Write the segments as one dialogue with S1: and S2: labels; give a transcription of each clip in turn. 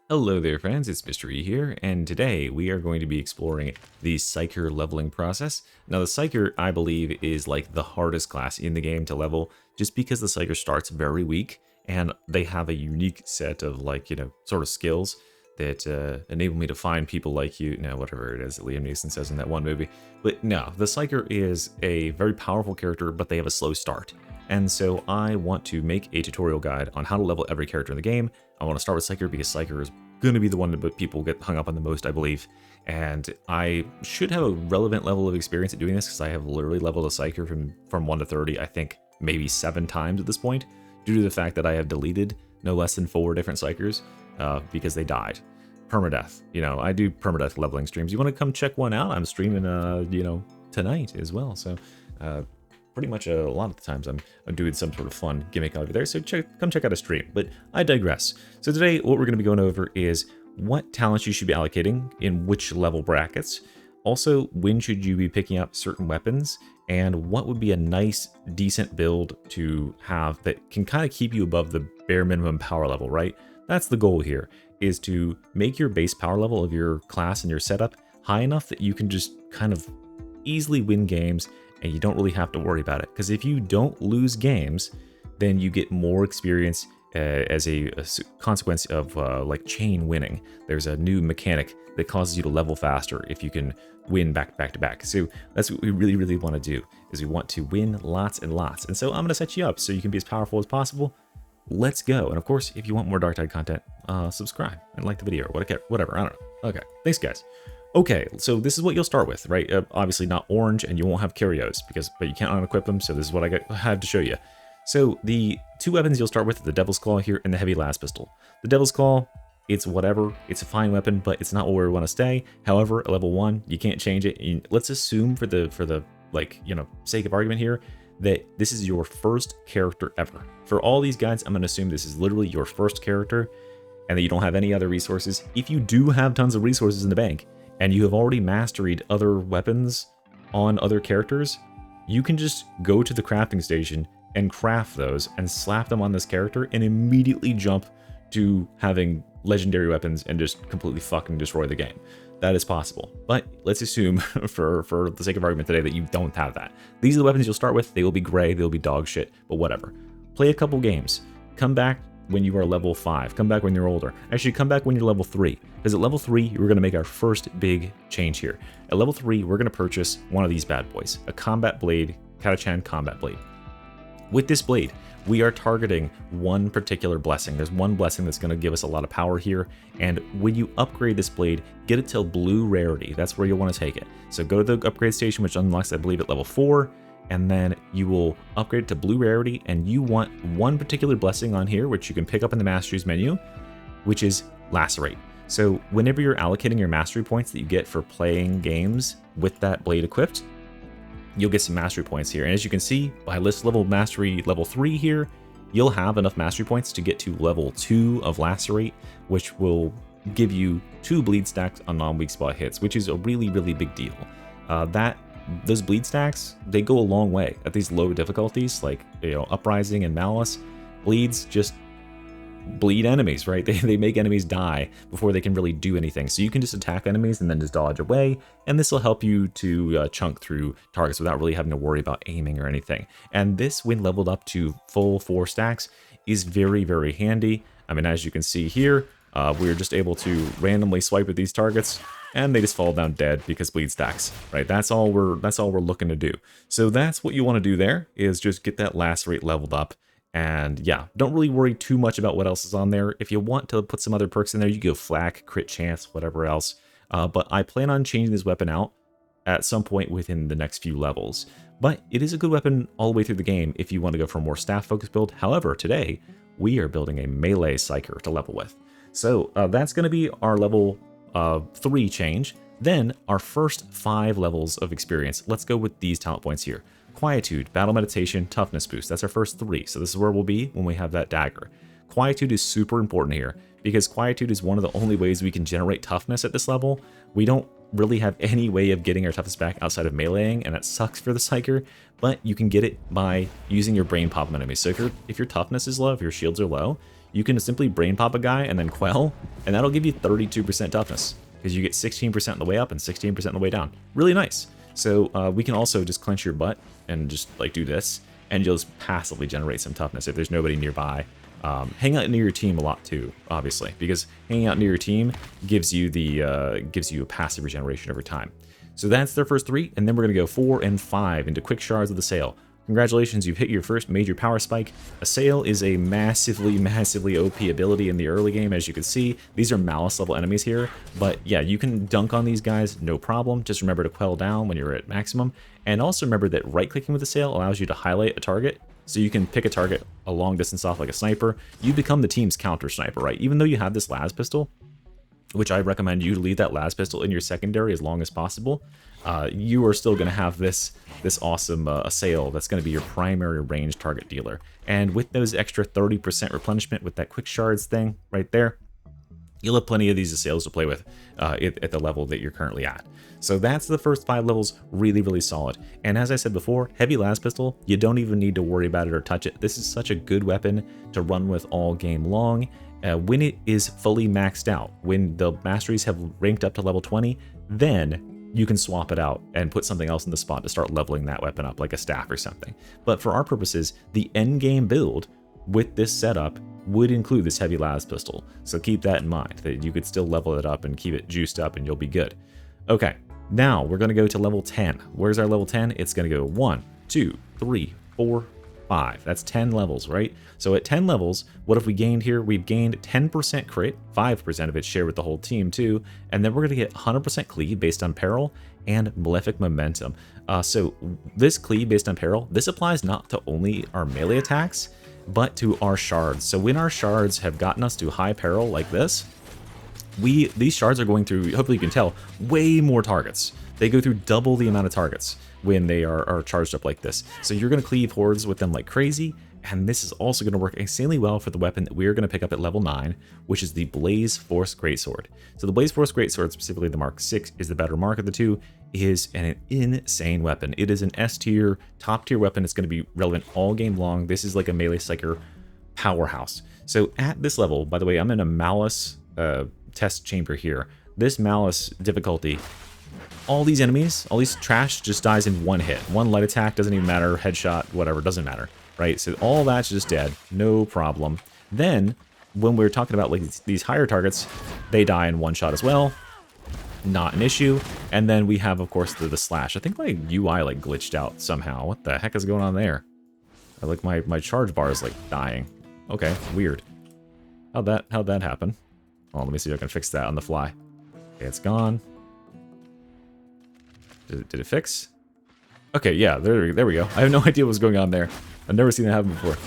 S1: Hello there friends, it's Mr. E here, and today we are going to be exploring the Psyker leveling process. Now the Psyker, I believe, is like the hardest class in the game to level, just because the Psyker starts very weak, and they have a unique set of sort of skills that enable me to find people like you, whatever it is that Liam Neeson says in that one movie. But no, the Psyker is a very powerful character, but they have a slow start. And so I want to make a tutorial guide on how to level every character in the game. I want to start with Psyker because Psyker is going to be the one that people get hung up on the most, I believe. And I should have a relevant level of experience at doing this because I have literally leveled a Psyker from 1 to 30, I think maybe 7 times at this point, due to the fact that I have deleted no less than 4 different Psykers because they died. Permadeath. I do permadeath leveling streams. You want to come check one out? I'm streaming, tonight as well. So, pretty much a lot of the times I'm doing some sort of fun gimmick over there, so come check out a stream. But I digress. So today what we're going to be going over is what talents you should be allocating in which level brackets. Also, when should you be picking up certain weapons, and what would be a nice, decent build to have that can kind of keep you above the bare minimum power level, right? That's the goal here, is to make your base power level of your class and your setup high enough that you can just kind of easily win games and you don't really have to worry about it. Because if you don't lose games, then you get more experience as a consequence of like chain winning. There's a new mechanic that causes you to level faster if you can win back to back. So that's what we really want to do, is we want to win lots and lots. And so I'm going to set you up so you can be as powerful as possible. Let's go. And of course, if you want more Darktide content, subscribe and like the video or whatever. I don't know. Okay, thanks guys. Okay, so this is what you'll start with, right? Obviously not orange, and you won't have curios, but you can't unequip them, so this is what I had to show you. So the 2 weapons you'll start with are the Devil's Claw here and the Heavy Las Pistol. The Devil's Claw, it's whatever, it's a fine weapon, but it's not where we want to stay. However, at level 1, you can't change it. Let's assume for the sake of argument here, that this is your first character ever. For all these guides, I'm going to assume this is literally your first character, and that you don't have any other resources. If you do have tons of resources in the bank, and you have already mastered other weapons on other characters, you can just go to the crafting station and craft those and slap them on this character and immediately jump to having legendary weapons and just completely fucking destroy the game. That is possible. But let's assume, for the sake of argument today, that you don't have that. These are the weapons you'll start with. They will be gray, they'll be dog shit, but whatever. Play a couple games. Come back when you are level 5. Come back when you're older. Actually, come back when you're level 3. Because at level 3, we're going to make our first big change here. At level 3, we're going to purchase one of these bad boys. A Combat Blade, Katachan Combat Blade. With this blade, we are targeting one particular blessing. There's one blessing that's going to give us a lot of power here. And when you upgrade this blade, get it till blue rarity. That's where you'll want to take it. So go to the upgrade station, which unlocks, I believe, at level 4. And then you will upgrade it to blue rarity, and you want one particular blessing on here, which you can pick up in the masteries menu, which is Lacerate. So whenever you're allocating your mastery points that you get for playing games with that blade equipped, you'll get some mastery points here. And as you can see, by list level mastery level 3 here, you'll have enough mastery points to get to level 2 of Lacerate, which will give you 2 bleed stacks on non-weak spot hits, which is a really big deal. Those bleed stacks, they go a long way at these low difficulties, like Uprising and Malice. Bleeds just bleed enemies, right? They make enemies die before they can really do anything. So you can just attack enemies and then just dodge away, and this will help you to chunk through targets without really having to worry about aiming or anything. And this, when leveled up to full 4 stacks, is very handy. I mean, as you can see here, we're just able to randomly swipe at these targets, and they just fall down dead because bleed stacks, right? That's all we're looking to do. So that's what you want to do there, is just get that Lacerate leveled up. And yeah, don't really worry too much about what else is on there. If you want to put some other perks in there, you can go Flak, Crit Chance, whatever else. But I plan on changing this weapon out at some point within the next few levels. But it is a good weapon all the way through the game if you want to go for a more staff-focused build. However, today, we are building a melee Psyker to level with. So that's going to be our level 3 change. Then our first 5 levels of experience. Let's go with these talent points here. Quietude, Battle Meditation, Toughness Boost. That's our first 3. So this is where we'll be when we have that dagger. Quietude is super important here, because Quietude is one of the only ways we can generate toughness at this level. We don't really have any way of getting our toughness back outside of meleeing, and that sucks for the Psyker, but you can get it by using your brain pop enemies. So if your toughness is low, if your shields are low, you can simply brain pop a guy and then quell, and that'll give you 32% toughness, because you get 16% on the way up and 16% on the way down. Really nice. So we can also just clench your butt and just like do this, and you'll just passively generate some toughness if there's nobody nearby. Hang out near your team a lot too, obviously, because hanging out near your team gives you a passive regeneration over time. So that's their first 3, and then we're gonna go 4 and 5 into quick shards of the sail. Congratulations, you've hit your first major power spike. Assail is a massively OP ability in the early game, as you can see. These are Malice level enemies here, but yeah, you can dunk on these guys, no problem. Just remember to quell down when you're at maximum. And also remember that right-clicking with Assail allows you to highlight a target, so you can pick a target a long distance off like a sniper. You become the team's counter sniper, right? Even though you have this las pistol, which I recommend you leave that las pistol in your secondary as long as possible, you are still going to have this awesome Assail that's going to be your primary range target dealer. And with those extra 30% replenishment with that quick shards thing right there, you'll have plenty of these Assails to play with at the level that you're currently at. So that's the first 5 levels, really solid. And as I said before, heavy las pistol, you don't even need to worry about it or touch it. This is such a good weapon to run with all game long. When it is fully maxed out, when the masteries have ranked up to level 20, then you can swap it out and put something else in the spot to start leveling that weapon up, like a staff or something. But for our purposes, the end game build with this setup would include this heavy las pistol. So keep that in mind, that you could still level it up and keep it juiced up and you'll be good. Okay, now we're gonna go to level 10. Where's our level 10? It's gonna go 1, 2, 3, 4, 5. That's 10 levels, right? So at 10 levels, what have we gained here? We've gained 10% crit, 5% of it shared with the whole team too, and then we're gonna get 100% cleave based on peril and malefic momentum. So this cleave based on peril, this applies not to only our melee attacks, but to our shards. So when our shards have gotten us to high peril like this, these shards are going through, hopefully you can tell, way more targets. They go through double the amount of targets when they are charged up like this. So you're going to cleave hordes with them like crazy, and this is also going to work insanely well for the weapon that we're going to pick up at level 9, which is the Blaze Force Greatsword. So the Blaze Force Greatsword, specifically the Mark 6, is the better mark of the two, is an insane weapon. It is an S tier, top tier weapon. It's going to be relevant all game long. This is like a melee Psyker powerhouse. So at this level, by the way, I'm in a Malice test chamber here. This Malice difficulty, all these enemies, all these trash just dies in one hit. One light attack, doesn't even matter, headshot, whatever, doesn't matter, right? So all that's just dead, no problem. Then, when we're talking about like these higher targets, they die in one shot as well, not an issue. And then we have, of course, the slash. I think my UI like glitched out somehow. What the heck is going on there? I like my charge bar is like dying. Okay, weird. How'd that happen? Well, let me see if I can fix that on the fly. Okay, it's gone. Did it fix? Okay, yeah, there we go. I have no idea what was going on there. I've never seen that happen before.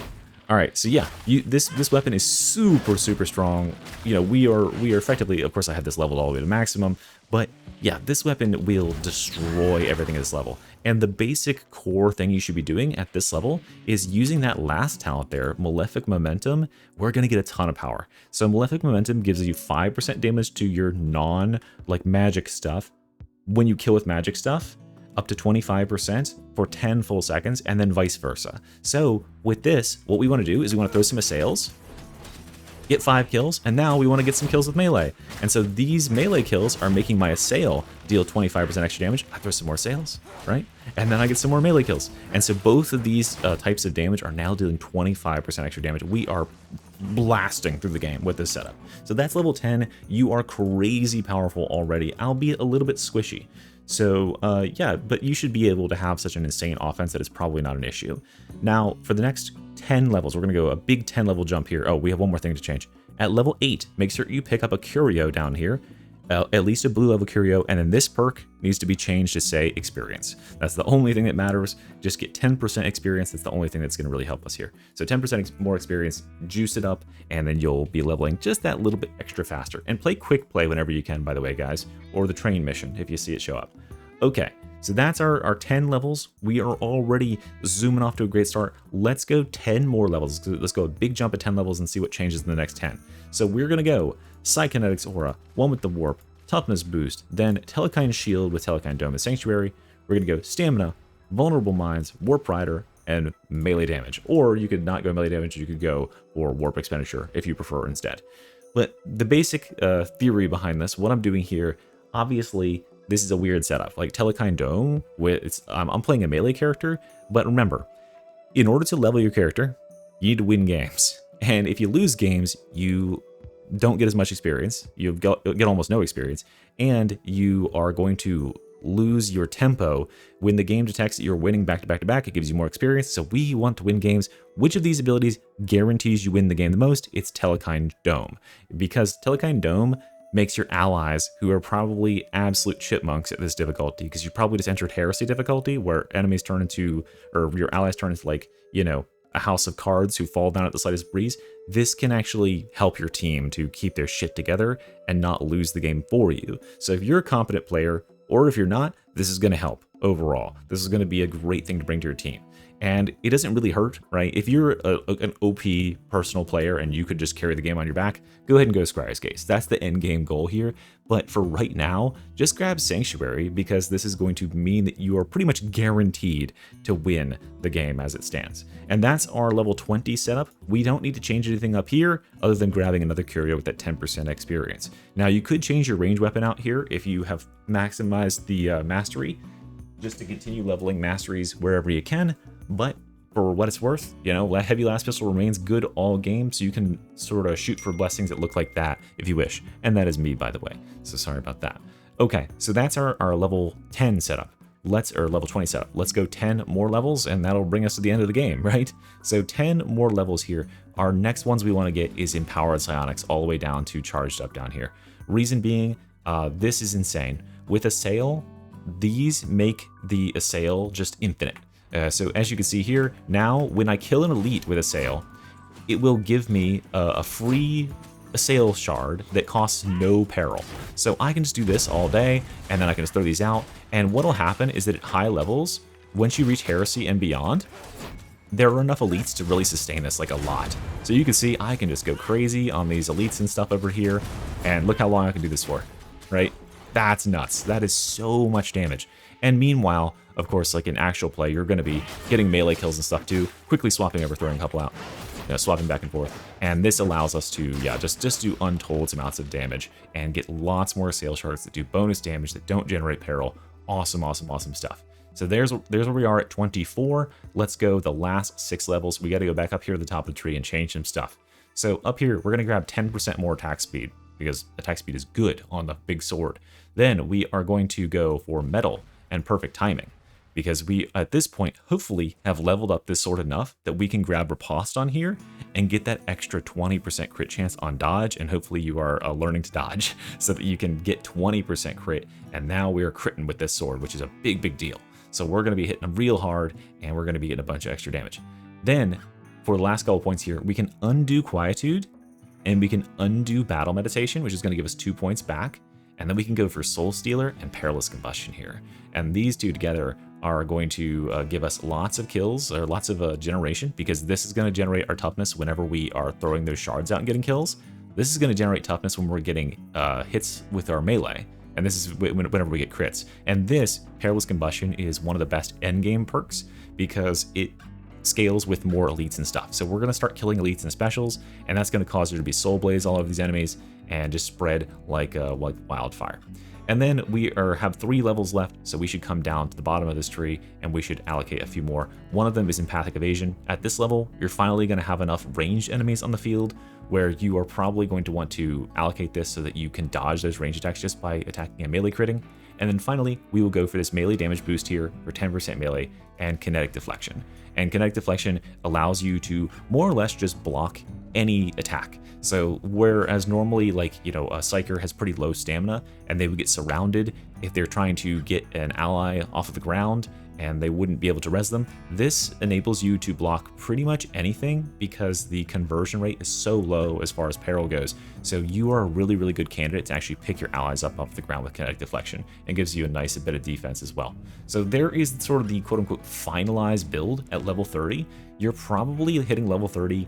S1: All right, so yeah, this weapon is super strong. You know, we are effectively, of course, I have this leveled all the way to maximum, but yeah, this weapon will destroy everything at this level. And the basic core thing you should be doing at this level is using that last talent there, Malefic Momentum. We're gonna get a ton of power. So Malefic Momentum gives you 5% damage to your like magic stuff when you kill with magic stuff, up to 25% for 10 full seconds, and then vice versa. So with this, what we want to do is we want to throw some assails, get 5 kills, and now we want to get some kills with melee. And so these melee kills are making my assail deal 25% extra damage. I throw some more assails, right? And then I get some more melee kills. And so both of these types of damage are now dealing 25% extra damage. We are blasting through the game with this setup. So that's level 10. You are crazy powerful already, albeit a little bit squishy. So yeah, but you should be able to have such an insane offense that it's probably not an issue. Now, for the next 10 levels, we're going to go a big 10 level jump here. Oh, we have one more thing to change. At level 8, make sure you pick up a curio down here, at least a blue level curio, and then this perk needs to be changed to say experience. That's the only thing that matters. Just get 10% experience. That's the only thing that's going to really help us here. So 10% more experience, juice it up, and then you'll be leveling just that little bit extra faster. And play quick play whenever you can, by the way, guys, or the train mission if you see it show up. Okay, so that's our 10 levels. We are already zooming off to a great start. Let's go 10 more levels. Let's go a big jump at 10 levels and see what changes in the next 10. So we're going to go Psykinetics Aura, one with the Warp, Toughness Boost, then Telekine Shield with Telekine Dome and Sanctuary. We're going to go Stamina, Vulnerable Minds, Warp Rider, and melee damage. Or you could not go melee damage, you could go for warp expenditure if you prefer instead. But the basic theory behind this, what I'm doing here, obviously, this is a weird setup. Like Telekine Dome, I'm playing a melee character, but remember, in order to level your character, you need to win games. And if you lose games, you don't get as much experience, you get almost no experience, and you are going to lose your tempo. When the game detects that you're winning back to back to back, it gives you more experience. So we want to win games. Which of these abilities guarantees you win the game the most? It's Telekine Dome, because Telekine Dome makes your allies, who are probably absolute chipmunks at this difficulty, because you probably just entered Heresy difficulty, where enemies turn into, or your allies turn into, like, you know, a house of cards who fall down at the slightest breeze. This can actually help your team to keep their shit together and not lose the game for you. So if you're a competent player, or if you're not, this is going to help overall. This is going to be a great thing to bring to your team. And it doesn't really hurt, right? If you're an OP personal player and you could just carry the game on your back, go ahead and go Scry's Case. That's the end game goal here. But for right now, just grab Sanctuary, because this is going to mean that you are pretty much guaranteed to win the game as it stands. And that's our level 20 setup. We don't need to change anything up here other than grabbing another curio with that 10% experience. Now, you could change your range weapon out here if you have maximized the mastery, just to continue leveling masteries wherever you can. But for what it's worth, you know, Heavy Last Pistol remains good all game, so you can sort of shoot for blessings that look like that if you wish. And that is me, by the way, so sorry about that. Okay, so that's our level 10 setup. Or level 20 setup. Let's go 10 more levels, and that'll bring us to the end of the game, right? So 10 more levels here. Our next ones we want to get is Empowered Psionics, all the way down to Charged Up down here. Reason being, this is insane. With Assail, these make the Assail just infinite. So as you can see here, now when I kill an elite with Assail, it will give me a free Assail shard that costs no peril. So I can just do this all day, and then I can just throw these out. And what'll happen is that at high levels, once you reach Heresy and beyond, there are enough elites to really sustain this, like, a lot. So you can see I can just go crazy on these elites and stuff over here, and look how long I can do this for, right? That's nuts. That is so much damage. And meanwhile, of course, like in actual play, you're going to be getting melee kills and stuff too, quickly swapping over, throwing a couple out, you know, swapping back and forth. And this allows us to, yeah, just do untold amounts of damage and get lots more Assail shards that do bonus damage that don't generate peril. Awesome, awesome, awesome stuff. So there's where we are at 24. Let's go the last 6 levels. We got to go back up here at the top of the tree and change some stuff. So up here, we're going to grab 10% more attack speed, because attack speed is good on the big sword. Then we are going to go for metal and perfect timing, because we, at this point, hopefully have leveled up this sword enough that we can grab Riposte on here and get that extra 20% crit chance on dodge, and hopefully you are learning to dodge so that you can get 20% crit, and now we are critting with this sword, which is a big, big deal. So we're going to be hitting them real hard, and we're going to be getting a bunch of extra damage. Then, for the last couple points here, we can undo Quietude, and we can undo Battle Meditation, which is going to give us 2 points back. And then we can go for Soul Stealer and Perilous Combustion here. And these two together are going to give us lots of kills, or lots of generation, because this is going to generate our toughness whenever we are throwing those shards out and getting kills. This is going to generate toughness when we're getting hits with our melee. And this is whenever we get crits. And this, Perilous Combustion, is one of the best endgame perks, because it scales with more elites and stuff. So we're going to start killing elites and specials, and that's going to cause there to be Soul Blaze all over these enemies and just spread like wildfire. And then we have 3 levels left, so we should come down to the bottom of this tree and we should allocate a few more. One of them is Empathic Evasion. At this level, you're finally going to have enough ranged enemies on the field where you are probably going to want to allocate this so that you can dodge those range attacks just by attacking and melee critting. And then finally, we will go for this melee damage boost here for 10% melee and Kinetic Deflection. And Kinetic Deflection allows you to more or less just block any attack. So whereas normally, like, you know, a Psyker has pretty low stamina and they would get surrounded if they're trying to get an ally off of the ground and they wouldn't be able to res them, this enables you to block pretty much anything because the conversion rate is so low as far as peril goes. So you are a really, really good candidate to actually pick your allies up off the ground with Kinetic Deflection, and gives you a nice bit of defense as well. So there is sort of the quote-unquote finalized build at level 30. You're probably hitting level 30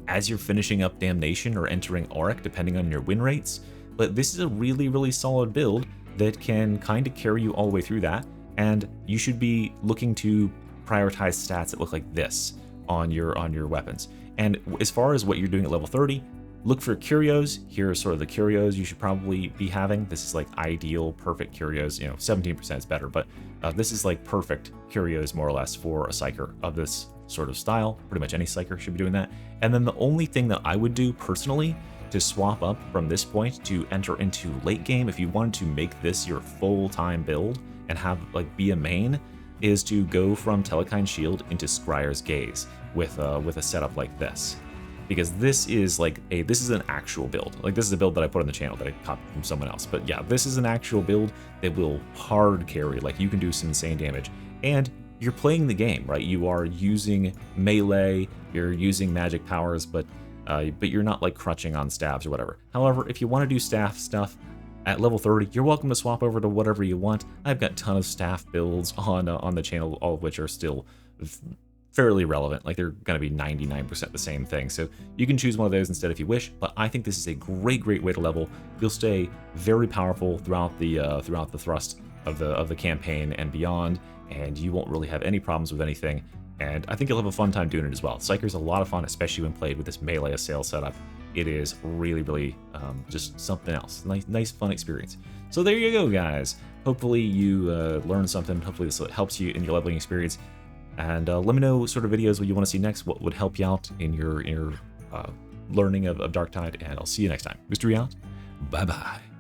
S1: as you're finishing up Damnation or entering Auric, depending on your win rates. But this is a really, really solid build that can kind of carry you all the way through that. And you should be looking to prioritize stats that look like this on your weapons. And as far as what you're doing at level 30, look for curios. Here are sort of the curios you should probably be having. This is like ideal, perfect curios. 17% is better, but this is like perfect curios more or less for a Psyker of this sort of style. Pretty much any Psyker should be doing that. And then the only thing that I would do personally to swap up from this point to enter into late game, if you wanted to make this your full-time build and have like be a main, is to go from Telekind Shield into Scryer's Gaze with a setup like this. Because this is an actual build. Like, this is a build that I put on the channel that I copied from someone else. But yeah, this is an actual build that will hard carry. Like, you can do some insane damage. And you're playing the game, right? You are using melee, you're using magic powers, but you're not like crutching on staffs or whatever. However, if you want to do staff stuff at level 30, you're welcome to swap over to whatever you want. I've got a ton of staff builds on the channel, all of which are still fairly relevant. Like, they're going to be 99% the same thing. So you can choose one of those instead if you wish, but I think this is a great way to level. You'll stay very powerful throughout the thrust of the campaign and beyond, and you won't really have any problems with anything. And I think you'll have a fun time doing it as well. Psyker's a lot of fun, especially when played with this melee assail setup. It is really just something else. Nice fun experience. So there you go, guys. Hopefully you learned something. Hopefully this helps you in your leveling experience. And let me know sort of videos what you want to see next, what would help you out in your learning of Darktide, and I'll see you next time. Mystery out. Bye-bye.